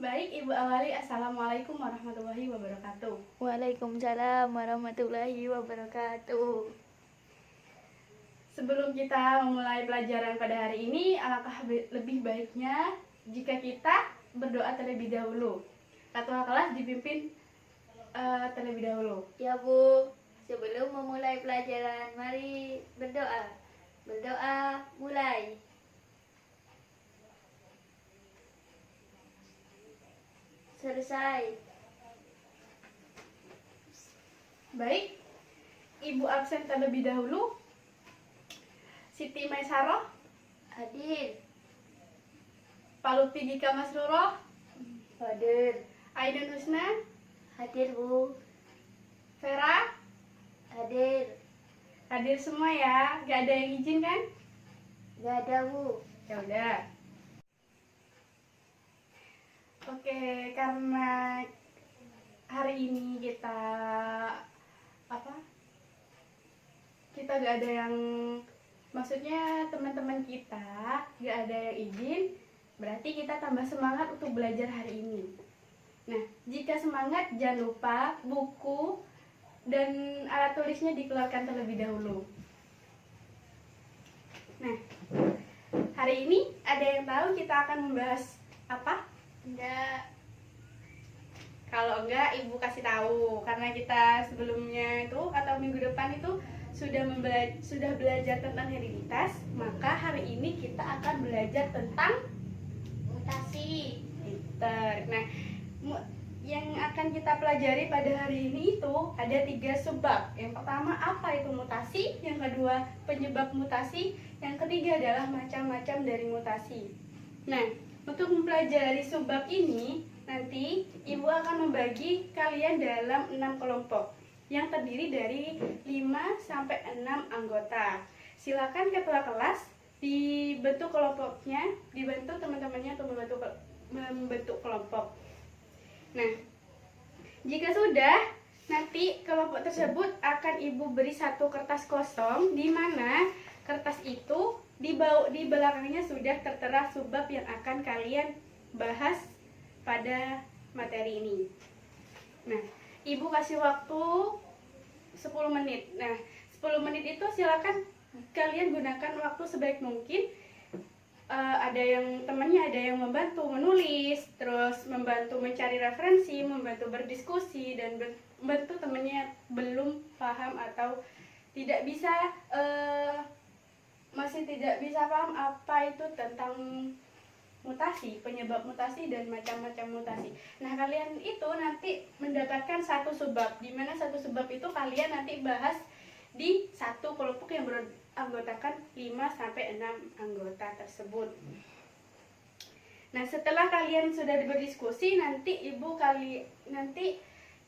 Baik, Ibu awali. Assalamualaikum warahmatullahi wabarakatuh. Waalaikumsalam warahmatullahi wabarakatuh. Sebelum kita memulai pelajaran pada hari ini, alangkah lebih baiknya jika kita berdoa terlebih dahulu. Ketua kelas dipimpin terlebih dahulu. Ya Bu, sebelum memulai pelajaran, mari berdoa. Berdoa, mulai. Selesai. Baik, Ibu absen terlebih dahulu. Siti Maisaroh, Hadir. Pak Lutfi Gika Masruroh, Hadir. Aidun Husna, Hadir Bu. Vera, Hadir. hadir semua ya. Gak ada yang izin kan? Gak ada Bu. Ya udah. Oke, karena hari ini kita gak ada yang, maksudnya teman-teman kita gak ada yang izin, berarti kita tambah semangat untuk belajar hari ini. Nah, jika semangat jangan lupa buku dan alat tulisnya dikeluarkan terlebih dahulu. Nah, hari ini ada yang tahu kita akan membahas apa? Enggak. Kalau enggak, Ibu kasih tahu, karena kita sebelumnya itu atau minggu depan itu sudah belajar tentang hereditas, maka hari ini kita akan belajar tentang Mutasi. Pinter. Nah, yang akan kita pelajari pada hari ini itu ada 3 subbab. Yang pertama, apa itu mutasi? Yang kedua, penyebab mutasi. Yang ketiga adalah macam-macam dari mutasi. Nah, untuk mempelajari subbab ini, nanti Ibu akan membagi kalian dalam 6 kelompok yang terdiri dari 5-6 anggota. Silakan ketua kelas dibentuk kelompoknya, dibantu teman-temannya untuk membentuk kelompok. Nah, jika sudah, nanti kelompok tersebut akan Ibu beri satu kertas kosong, di mana kertas itu di belakangnya sudah tertera subbab yang akan kalian bahas pada materi ini. Nah, Ibu kasih waktu 10 menit. Nah, 10 menit itu silakan kalian gunakan waktu sebaik mungkin. Ada yang temannya, ada yang membantu menulis, terus membantu mencari referensi, membantu berdiskusi, dan membantu temannya belum paham atau tidak bisa masih tidak bisa paham apa itu tentang mutasi, penyebab mutasi dan macam-macam mutasi. Nah, kalian itu nanti mendapatkan satu subbab, di mana satu subbab itu kalian nanti bahas di satu kelompok yang beranggotakan 5-6 anggota tersebut. Nah, setelah kalian sudah berdiskusi, nanti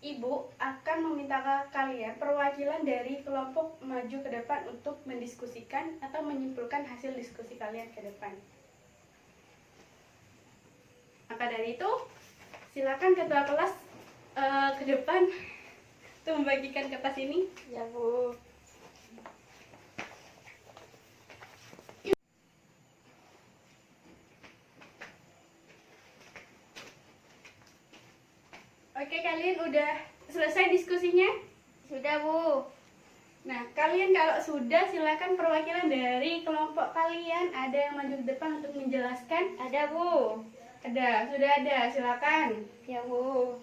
Ibu akan meminta kalian perwakilan dari kelompok maju ke depan untuk mendiskusikan atau menyimpulkan hasil diskusi kalian ke depan. Maka dari itu, silakan ketua kelas ke depan untuk membagikan kertas ini. Ya Bu. Oke, kalian udah selesai diskusinya? Sudah Bu. Nah, kalian kalau sudah, silakan perwakilan dari kelompok kalian ada yang maju ke depan untuk menjelaskan. Ada Bu. Ada, sudah ada, silakan. Ya Bu.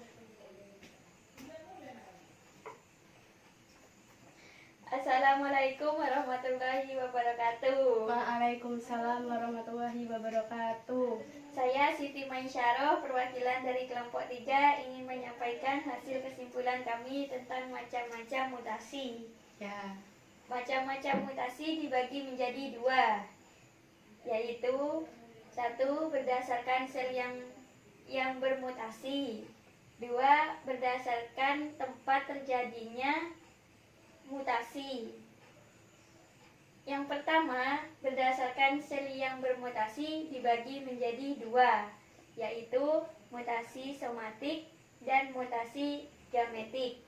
Assalamualaikum warahmatullahi wabarakatuh. Waalaikumsalam warahmatullahi wabarakatuh. Saya Siti Maisaroh, perwakilan dari kelompok 3, ingin menyampaikan hasil kesimpulan kami tentang macam-macam mutasi. Ya. Macam-macam mutasi dibagi menjadi 2, yaitu 1. Berdasarkan sel yang bermutasi. 2. Berdasarkan tempat terjadinya mutasi. Yang pertama, berdasarkan sel yang bermutasi dibagi menjadi 2, yaitu mutasi somatik dan mutasi gametik.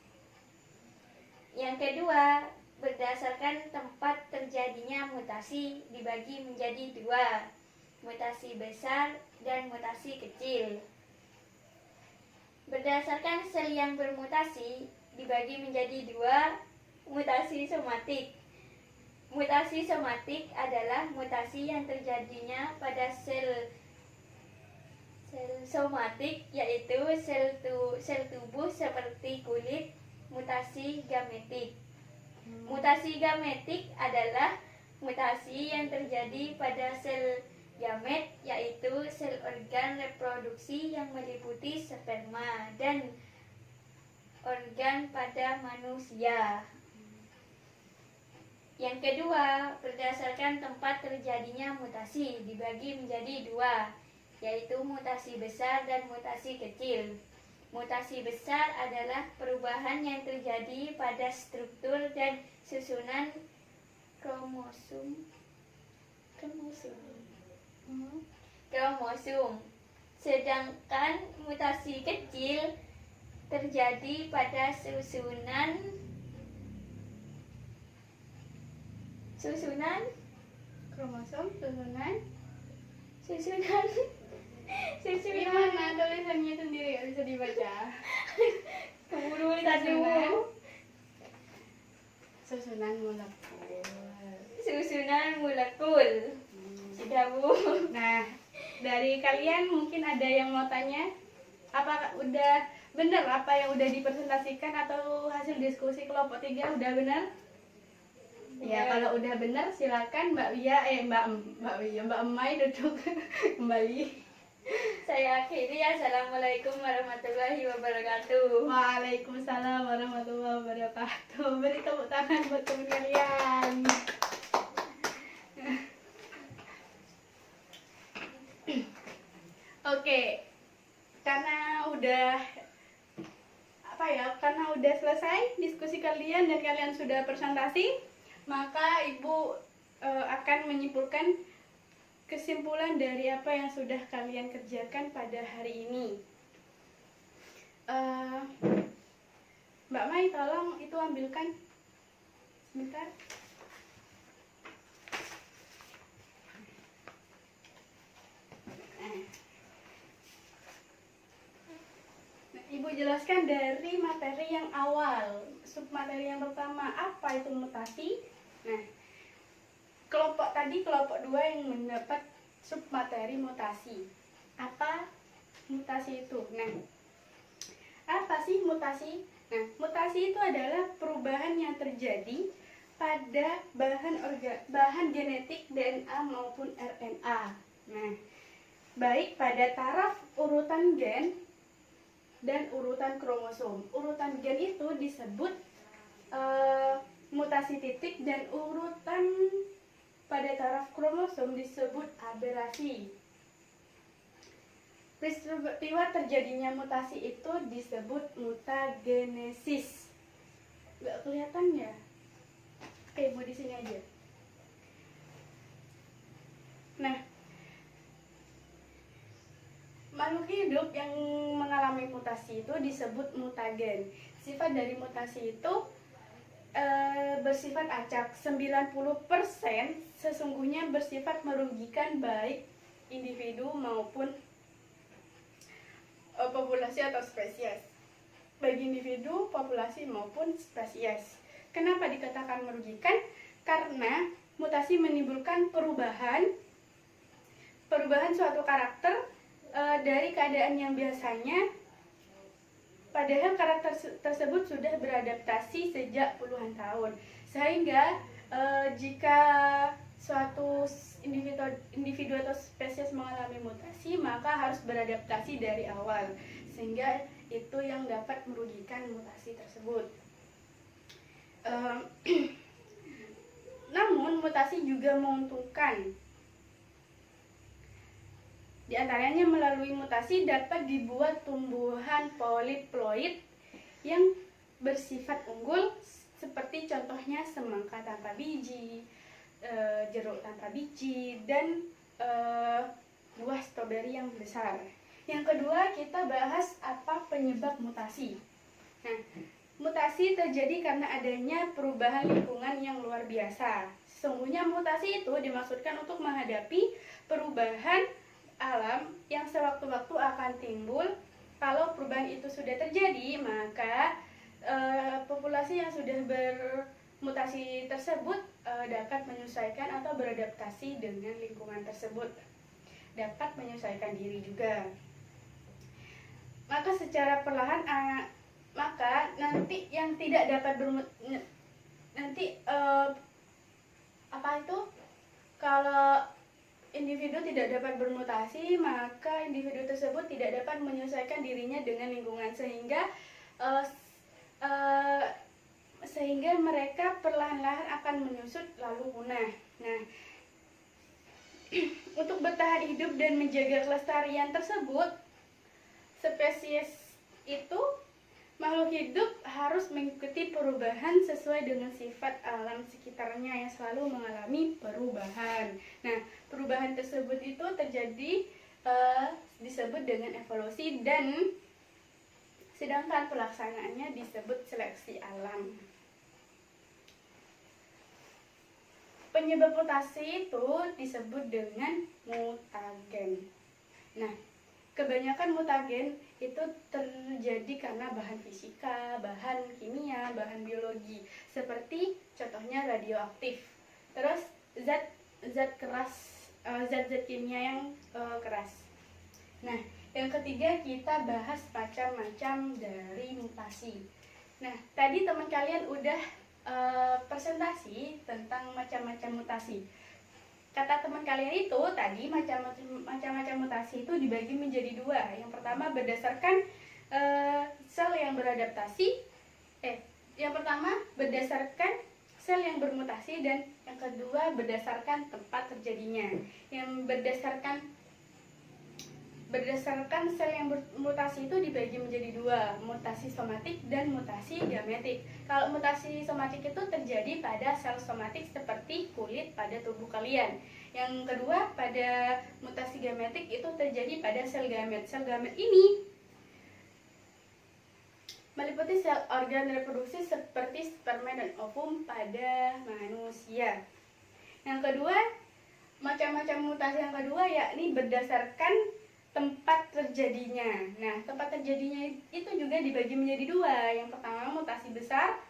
Yang kedua, berdasarkan tempat terjadinya mutasi dibagi menjadi 2, mutasi besar dan mutasi kecil. Berdasarkan sel yang bermutasi dibagi menjadi dua, mutasi somatik. Mutasi somatik adalah mutasi yang terjadinya pada sel somatik, yaitu sel tubuh seperti kulit. Mutasi gametik. Mutasi gametik adalah mutasi yang terjadi pada sel gamet, yaitu sel organ reproduksi yang meliputi sperma dan organ pada manusia. Yang kedua, berdasarkan tempat terjadinya mutasi dibagi menjadi dua, yaitu mutasi besar dan mutasi kecil. Mutasi besar adalah perubahan yang terjadi pada struktur dan susunan kromosom. Sedangkan mutasi kecil terjadi pada susunan Kromosom, susunan. Gimana tulisannya sendiri gak bisa dibaca? Keburu tadi. Susunan molekul. Susunan molekul. Sudah, Bu. Nah, dari kalian mungkin ada yang mau tanya? Apakah udah benar apa yang udah dipresentasikan atau hasil diskusi kelompok 3 udah benar? Ya, kalau udah benar silakan Mbak Emai duduk kembali. Saya akhiri. Assalamualaikum warahmatullahi wabarakatuh. Waalaikumsalam warahmatullahi wabarakatuh. Beri tepuk tangan buat teman kalian. Oke, karena udah selesai diskusi kalian dan kalian sudah presentasi, maka Ibu akan menyimpulkan kesimpulan dari apa yang sudah kalian kerjakan pada hari ini. Mbak Mai, tolong itu ambilkan sebentar. Ibu jelaskan dari materi yang awal. Submateri yang pertama, apa itu mutasi? Nah, kelompok 2 yang mendapat submateri mutasi. Apa mutasi itu? Nah, apa sih mutasi? Nah, mutasi itu adalah perubahan yang terjadi pada bahan genetik DNA maupun RNA. Nah, baik pada taraf urutan gen dan urutan kromosom. Urutan gen itu disebut mutasi titik dan urutan pada taraf kromosom disebut aberasi. Peristiwa terjadinya mutasi itu disebut mutagenesis. Gak kelihatan ya? Oke, mau di sini aja. Nah, makhluk hidup yang mengalami mutasi itu disebut mutagen. Sifat dari mutasi itu bersifat acak. 90% sesungguhnya bersifat merugikan baik individu maupun populasi atau spesies. Bagi individu, populasi maupun spesies. Kenapa dikatakan merugikan? Karena mutasi menimbulkan perubahan suatu karakter dari keadaan yang biasanya, padahal karakter tersebut sudah beradaptasi sejak puluhan tahun. Sehingga jika suatu individu atau spesies mengalami mutasi, maka harus beradaptasi dari awal. Sehingga itu yang dapat merugikan mutasi tersebut. Namun mutasi juga menguntungkan. Di antaranya melalui mutasi dapat dibuat tumbuhan poliploid yang bersifat unggul, seperti contohnya semangka tanpa biji, jeruk tanpa biji, dan buah stroberi yang besar. Yang kedua, kita bahas apa penyebab mutasi. Nah, mutasi terjadi karena adanya perubahan lingkungan yang luar biasa. Sesungguhnya mutasi itu dimaksudkan untuk menghadapi perubahan alam yang sewaktu-waktu akan timbul kalau perubahan itu sudah terjadi, maka populasi yang sudah bermutasi tersebut dapat menyesuaikan atau beradaptasi dengan lingkungan tersebut, dapat menyesuaikan diri juga. Maka secara perlahan maka nanti yang tidak dapat kalau individu tidak dapat bermutasi, maka individu tersebut tidak dapat menyesuaikan dirinya dengan lingkungan, sehingga mereka perlahan-lahan akan menyusut lalu punah. Nah, untuk bertahan hidup dan menjaga kelestarian tersebut, spesies itu, makhluk hidup harus mengikuti perubahan sesuai dengan sifat alam sekitarnya yang selalu mengalami perubahan. Nah, perubahan tersebut itu terjadi disebut dengan evolusi, dan sedangkan pelaksanaannya disebut seleksi alam. Penyebab mutasi itu disebut dengan mutagen. Nah, kebanyakan mutagen itu terjadi karena bahan fisika, bahan kimia, bahan biologi, seperti contohnya radioaktif. Terus zat kimia yang keras. Nah, yang ketiga kita bahas macam-macam dari mutasi. Nah, tadi teman kalian udah presentasi tentang macam-macam mutasi. Kata teman kalian itu tadi macam-macam mutasi itu dibagi menjadi dua. Yang pertama berdasarkan sel yang beradaptasi. Yang pertama berdasarkan sel yang bermutasi, dan yang kedua berdasarkan tempat terjadinya. Yang berdasarkan sel yang bermutasi itu dibagi menjadi dua, mutasi somatik dan mutasi gametik. Kalau mutasi somatik itu terjadi pada sel somatik seperti kulit pada tubuh kalian. Yang kedua, pada mutasi gametik itu terjadi pada sel gamet. Sel gamet ini meliputi sel organ reproduksi seperti sperma dan ovum pada manusia. Yang kedua, macam-macam mutasi yang kedua yakni berdasarkan tempat terjadinya. Nah, tempat terjadinya itu juga dibagi menjadi dua. Yang pertama mutasi besar,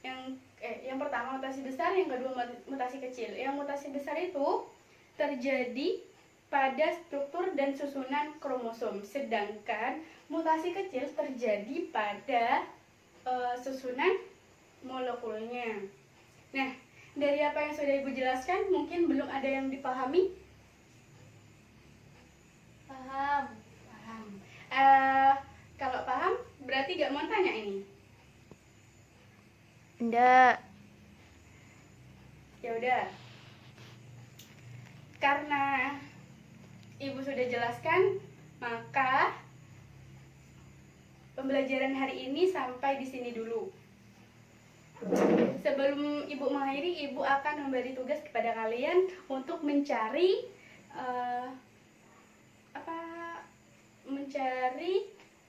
yang pertama mutasi besar, yang kedua mutasi kecil. Yang mutasi besar itu terjadi pada struktur dan susunan kromosom, sedangkan mutasi kecil terjadi pada susunan molekulnya. Nah, dari apa yang sudah Ibu jelaskan, mungkin belum ada yang dipahami? Paham. Kalau paham, berarti gak mau tanya ini? Enggak. Ya udah. Karena Ibu sudah jelaskan, maka pembelajaran hari ini sampai di sini dulu. Sebelum Ibu mengakhiri, Ibu akan memberi tugas kepada kalian untuk mencari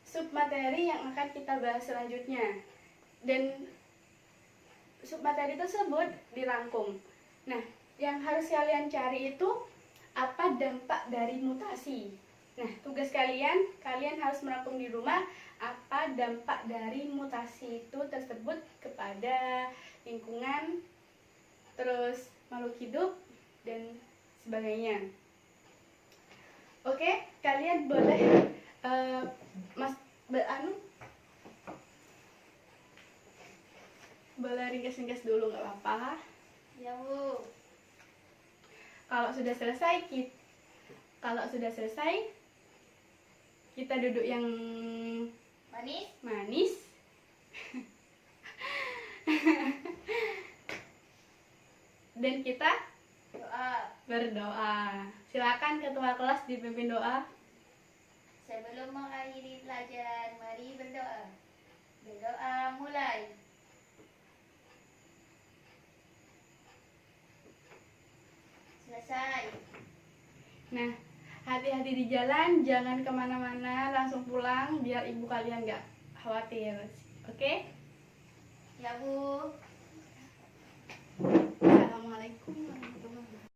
submateri yang akan kita bahas selanjutnya, dan submateri tersebut dirangkum. Nah, yang harus kalian cari itu apa dampak dari mutasi. Nah, tugas kalian harus merangkum di rumah apa dampak dari mutasi itu tersebut kepada lingkungan, terus makhluk hidup, dan sebagainya. Oke, kalian boleh boleh ringkas-ringkas dulu, nggak apa-apa. Ya, Bu. Kalau sudah selesai, kita duduk yang manis. Dan kita berdoa. Silakan ketua kelas dipimpin doa. Sebelum mengakhiri pelajaran, mari berdoa. Berdoa mulai. Selesai. Nah, hati-hati di jalan, jangan kemana-mana, langsung pulang biar ibu kalian nggak khawatir. Oke? Ya, Bu. Assalamualaikum.